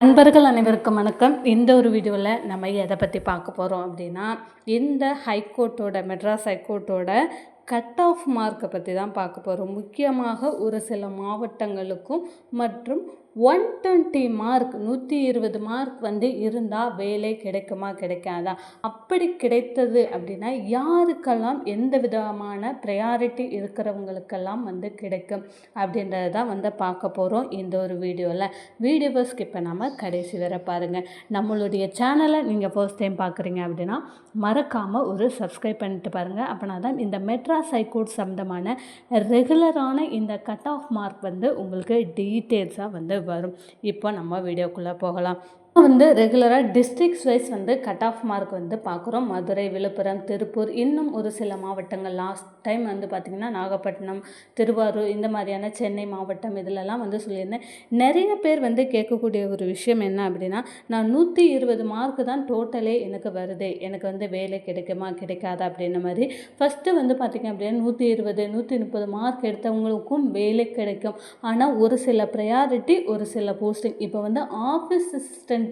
நண்பர்கள் அனைவருக்கும் வணக்கம். இந்த ஒரு வீடியோவில் நம்ம எதை பற்றி பார்க்க போகிறோம் அப்படின்னா, இந்த ஹைகோர்ட்டோட மெட்ராஸ் ஹைகோர்ட்டோட கட் ஆஃப் மார்க்கை பற்றி தான் பார்க்க போகிறோம். முக்கியமாக ஒரு சில மாவட்டங்களுக்கும் மற்றும் 120 மார்க் 120 மார்க் இருந்தால் வேலை கிடைக்குமா கிடைக்காதா, அப்படி கிடைத்தது அப்படின்னா யாருக்கெல்லாம் எந்த விதமான ப்ரையாரிட்டி இருக்கிறவங்களுக்கெல்லாம் கிடைக்கும் அப்படின்றத தான் பார்க்க போகிறோம் இந்த ஒரு வீடியோவில். வீடியோவை ஸ்கிப் பண்ணாமல் கடைசி வரை பாருங்கள். நம்மளுடைய சேனலை நீங்கள் ஃபர்ஸ்ட் டைம் பார்க்குறீங்க அப்படின்னா மறக்காமல் ஒரு சப்ஸ்கிரைப் பண்ணிட்டு பாருங்கள். அப்படின்னா தான் இந்த மெட்ராஸ் ஹைகோர்ட் சம்மந்தமான ரெகுலரான இந்த கட் ஆஃப் மார்க் உங்களுக்கு டீட்டெயில்ஸாக வரும். இப்போ நம்ம வீடியோக்குள்ளே போகலாம். ரெகுலராக districts wise cut off mark பார்க்குறோம். மதுரை, விழுப்புரம், திருப்பூர், இன்னும் ஒரு சில மாவட்டங்கள். லாஸ்ட் டைம் பார்த்திங்கன்னா நாகப்பட்டினம், திருவாரூர், இந்த மாதிரியான சென்னை மாவட்டம் இதிலெல்லாம் சொல்லியிருந்தேன். நிறைய பேர் கேட்கக்கூடிய ஒரு விஷயம் என்ன அப்படின்னா, நான் 120 மார்க்கு தான் டோட்டலே எனக்கு வருது, எனக்கு வேலை கிடைக்குமா கிடைக்காதா அப்படின்ற மாதிரி. ஃபஸ்ட்டு பார்த்திங்க அப்படின்னா 120 130 மார்க் எடுத்தவங்களுக்கும் வேலை கிடைக்கும். ஆனால் ஒரு சில ப்ரையாரிட்டி, ஒரு சில போஸ்டிங். இப்போ ஆஃபீஸ் அசிஸ்டன்ட்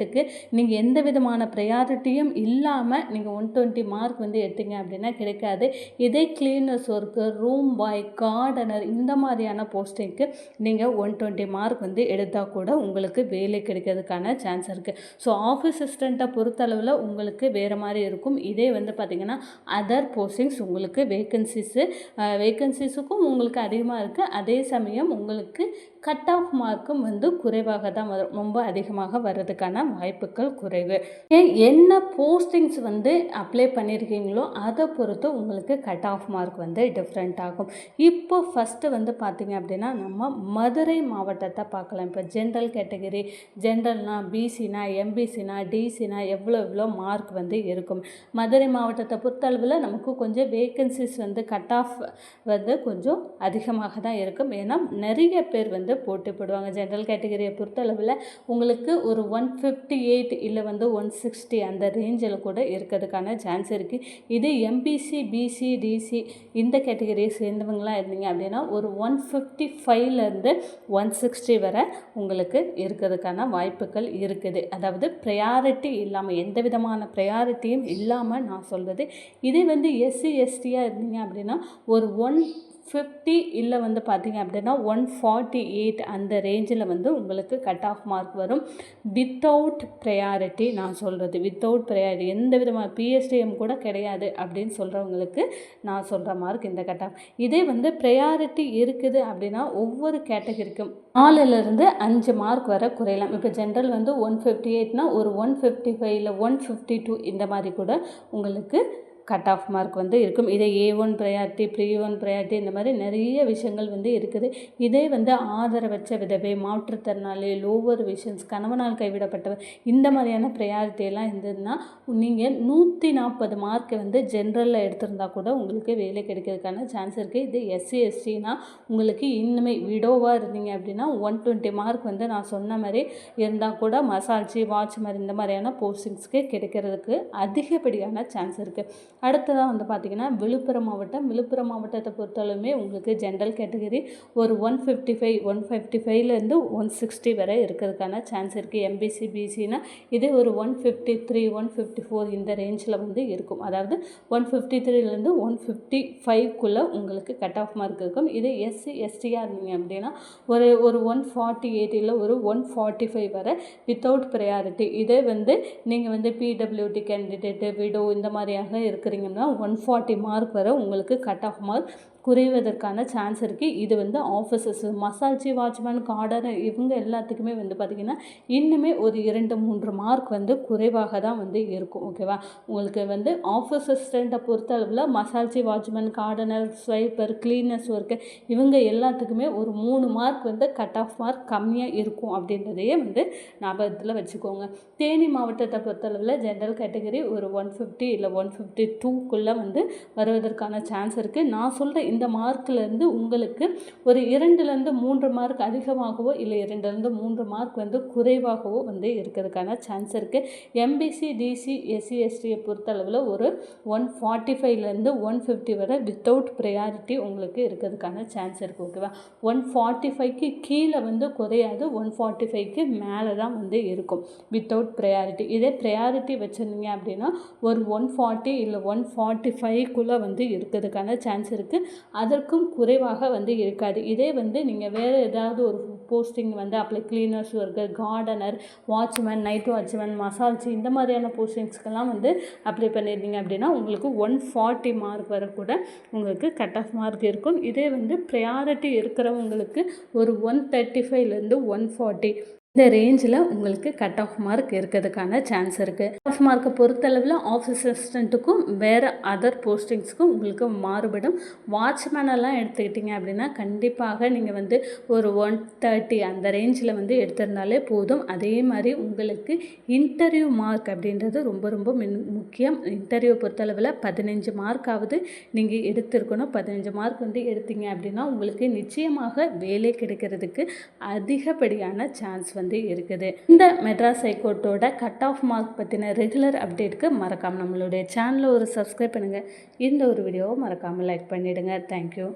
நீங்கள் எந்த விதமான ப்ரையாரிட்டியும் இல்லாமல் நீங்கள் 120 மார்க் எடுத்தீங்க அப்படின்னா கிடைக்காது. இதே cleaners work, room boy, gardener, இந்த மாதிரியான போஸ்டிங்க்கு நீங்கள் 120 மார்க் எடுத்தால் கூட உங்களுக்கு வேலை கிடைக்கிறதுக்கான சான்ஸ் இருக்குது. ஸோ ஆஃபீஸ் அசிஸ்டண்ட்டை பொறுத்தளவில் உங்களுக்கு வேறு மாதிரி இருக்கும். இதே பார்த்திங்கன்னா அதர் போஸ்டிங்ஸ் உங்களுக்கு வேக்கன்சிஸுக்கும் உங்களுக்கு அதிகமாக இருக்குது. அதே சமயம் உங்களுக்கு கட் ஆஃப் மார்க்கும் குறைவாக தான் வரும். ரொம்ப அதிகமாக வர்றதுக்கான வாய்ப்புகள் குறைவு. என்ன போஸ்டிங்ஸ் அப்ளை பண்ணியிருக்கீங்களோ அதை பொறுத்து உங்களுக்கு கட் ஆஃப் மார்க் டிஃப்ரெண்ட் ஆகும். இப்போ ஃபஸ்ட்டு பார்த்திங்க அப்படின்னா நம்ம மதுரை மாவட்டத்தை பார்க்கலாம். இப்போ ஜென்ரல் கேட்டகரி, ஜென்ரல்னா, பிசினா, எம்பிசினா, டிசினா எவ்வளோ மார்க் இருக்கும். மதுரை மாவட்டத்தை பொறுத்தளவில் நமக்கு கொஞ்சம் வேக்கன்சிஸ் கட் ஆஃப் கொஞ்சம் அதிகமாக தான் இருக்கும். ஏன்னா நிறைய பேர் போட்டி போடுவாங்க. ஜென்ரல் கேட்டகரியை பொறுத்தளவில் உங்களுக்கு ஒரு 158 இல்லை 160 அந்த ரேஞ்சில் கூட இருக்கிறதுக்கான சான்ஸ் இருக்குது. இது எம்பிசி, பிசி, டிசி இந்த கேட்டகரியை சேர்ந்தவங்களாம் இருந்தீங்க அப்படின்னா ஒரு 155லேருந்து 160 வரை உங்களுக்கு இருக்கிறதுக்கான வாய்ப்புகள் இருக்குது. அதாவது ப்ரையாரிட்டி இல்லாமல், எந்த விதமான ப்ரையாரிட்டியும் இல்லாமல் நான் சொல்கிறது. இதே எஸ்சி எஸ்டியாக இருந்தீங்க அப்படின்னா ஒரு 150 இல்லை பார்த்திங்க அப்படின்னா 148 அந்த ரேஞ்சில் உங்களுக்கு கட் ஆஃப் மார்க் வரும். வித்தவுட் ப்ரையாரிட்டி நான் சொல்கிறது, வித்தவுட் ப்ரையாரிட்டி, எந்த விதமான பிஎஸ்டிஎம் கூட கிடையாது அப்படின்னு சொல்கிறவங்களுக்கு நான் சொல்கிற மார்க் இந்த கட் ஆஃப். இதே ப்ரையாரிட்டி இருக்குது அப்படின்னா ஒவ்வொரு கேட்டகரிக்கும் 4லேருந்து 5 மார்க் வரை குறையலாம். இப்போ ஜென்ரல் 158னா ஒரு 155 இல்லை 152 இந்த மாதிரி கூட உங்களுக்கு கட் ஆஃப் மார்க் இருக்கும். இதே A1 ப்ரையாரிட்டி, Pre1 ப்ரையாரிட்டி, இந்த மாதிரி நிறைய விஷயங்கள் இருக்குது. இதே ஆதரவற்ற விதவை, மாற்றுத்திறனாளி, லோவர் விஷன்ஸ், கணவனால் கைவிடப்பட்டவர், இந்த மாதிரியான ப்ரையாரிட்டியெல்லாம் இருந்ததுன்னா நீங்கள் 140 மார்க் ஜென்ரலில் எடுத்திருந்தால் கூட உங்களுக்கு வேலை கிடைக்கிறதுக்கான சான்ஸ் இருக்குது. இது எஸ்சி எஸ்டினா உங்களுக்கு இன்னுமே விடோவாக இருந்தீங்க அப்படின்னா 120 மார்க் நான் சொன்ன மாதிரி இருந்தால் கூட மசால்ச்சி, வாட்ச்மேன் இந்த மாதிரியான போஸ்டிங்ஸ்க்கு கிடைக்கிறதுக்கு அதிகப்படியான சான்ஸ் இருக்குது. அடுத்ததாக பார்த்திங்கன்னா விழுப்புரம் மாவட்டத்தை பொறுத்தளவுமே உங்களுக்கு ஜென்ரல் கேட்டகரி ஒரு 155லேருந்து 160 வரை இருக்கிறதுக்கான சான்ஸ் இருக்குது. எம்பிசி, பிசினா இது ஒரு 153 154 இந்த ரேஞ்சில் இருக்கும். அதாவது 153லேருந்து 155க்குள்ளே உங்களுக்கு கட் ஆஃப் மார்க் இருக்கும். இது எஸ்சி எஸ்டியாக இருந்தீங்க அப்படின்னா ஒரு 148 இல்லை ஒரு 145 வரை வித்தவுட் ப்ரையாரிட்டி. இதே நீங்கள் பிடபிள்யூடி கேண்டிடேட்டு, விடோ இந்த மாதிரியாக இருக்கிறீங்கன்னா 140 மார்க் வரை உங்களுக்கு கட் ஆஃப் மார்க் குறைவதற்கான சான்ஸ் இருக்குது. இது ஆஃபீஸர்ஸ், மசால்ச்சி, வாட்ச்மேன், கார்டனர் இவங்க எல்லாத்துக்குமே பார்த்திங்கன்னா இன்னுமே ஒரு 2-3 மார்க் குறைவாக தான் இருக்கும். ஓகேவா? உங்களுக்கு ஆஃபீஸ் அசிஸ்டண்ட்டை பொறுத்தளவில் மசால்ச்சி, watchman, gardener, sweeper, cleaners work இவங்க எல்லாத்துக்குமே ஒரு 3 மார்க் கட் ஆஃப் மார்க் கம்மியாக இருக்கும் அப்படின்றதையே ஞாபகத்தில் வச்சுக்கோங்க. தேனி மாவட்டத்தை பொறுத்தளவில் ஜென்ரல் கேட்டகரி ஒரு 150 இல்லை 152க்குள்ளே வருவதற்கான சான்ஸ் இருக்குது. நான் சொல்கிற இந்த மார்க்லேருந்து உங்களுக்கு ஒரு 2லேருந்து 3 மார்க் அதிகமாகவோ இல்லை 2லேருந்து 3 மார்க் வந்து குறைவாகவோ வந்து இருக்கிறதுக்கான சான்ஸ் இருக்குது. எம்பிசி டிசி எஸ்சி எஸ்டியை பொறுத்தளவில் ஒரு 145லேருந்து 150 வரை வித்தவுட் ப்ரையாரிட்டி உங்களுக்கு இருக்கிறதுக்கான சான்ஸ் இருக்குது. ஓகேவா, 145க்கு கீழே வந்து குறையாது, 145க்கு மேலே தான் வந்து இருக்கும் வித்தவுட் ப்ரையாரிட்டி. இதே ப்ரையாரிட்டி வச்சுருந்தீங்க அப்படின்னா ஒரு 140 இல்லை 145க்குள்ளே வந்து இருக்கிறதுக்கான சான்ஸ் இருக்குது. அதற்கும் குறைவாக வந்து இருக்காது. இதே வந்து நீங்கள் வேறு ஏதாவது ஒரு போஸ்டிங் வந்து apply cleaners worker, gardener, watchman, night watchman, மசால்ச்சி இந்த மாதிரியான போஸ்டிங்ஸ்க்கெல்லாம் வந்து அப்ளை பண்ணியிருந்தீங்க அப்படின்னா உங்களுக்கு 140 மார்க் வரை கூட உங்களுக்கு கட் ஆஃப் மார்க் இருக்கும். இதே வந்து ப்ரையாரிட்டி இருக்கிறவங்களுக்கு ஒரு 135லேருந்து 140 இந்த ரேஞ்சில் உங்களுக்கு கட் ஆஃப் மார்க் இருக்கிறதுக்கான சான்ஸ் இருக்குது. கட் ஆஃப் மார்க்கை பொறுத்தளவில் ஆஃபீஸ் அசிஸ்டண்ட்டுக்கும் வேறு அதர் போஸ்டிங்ஸ்க்கும் உங்களுக்கு மாறுபடும். வாட்ச்மேனெல்லாம் எடுத்துக்கிட்டிங்க அப்படின்னா கண்டிப்பாக நீங்கள் வந்து ஒரு 130 அந்த ரேஞ்சில் வந்து எடுத்திருந்தாலே போதும். அதே மாதிரி உங்களுக்கு இன்டர்வியூ மார்க் அப்படின்றது ரொம்ப ரொம்ப முக்கியம். இன்டர்வியூ பொறுத்தளவில் 15 மார்க்காவது நீங்கள் எடுத்திருக்கணும். 15 மார்க் வந்து எடுத்தீங்க அப்படின்னா உங்களுக்கு நிச்சயமாக வேலை கிடைக்கிறதுக்கு அதிகப்படியான சான்ஸ் வந்து இருக்குது. இந்த மெட்ராஸ் ஹைகோர்ட்டோட கட் ஆஃப் மார்க் பற்றின ரெகுலர் அப்டேட்டுக்கு மறக்காமல் நம்மளுடைய சேனலை ஒரு சப்ஸ்கிரைப் பண்ணுங்கள். இந்த ஒரு வீடியோவை மறக்காமல் லைக் பண்ணிவிடுங்க. தேங்க்யூ.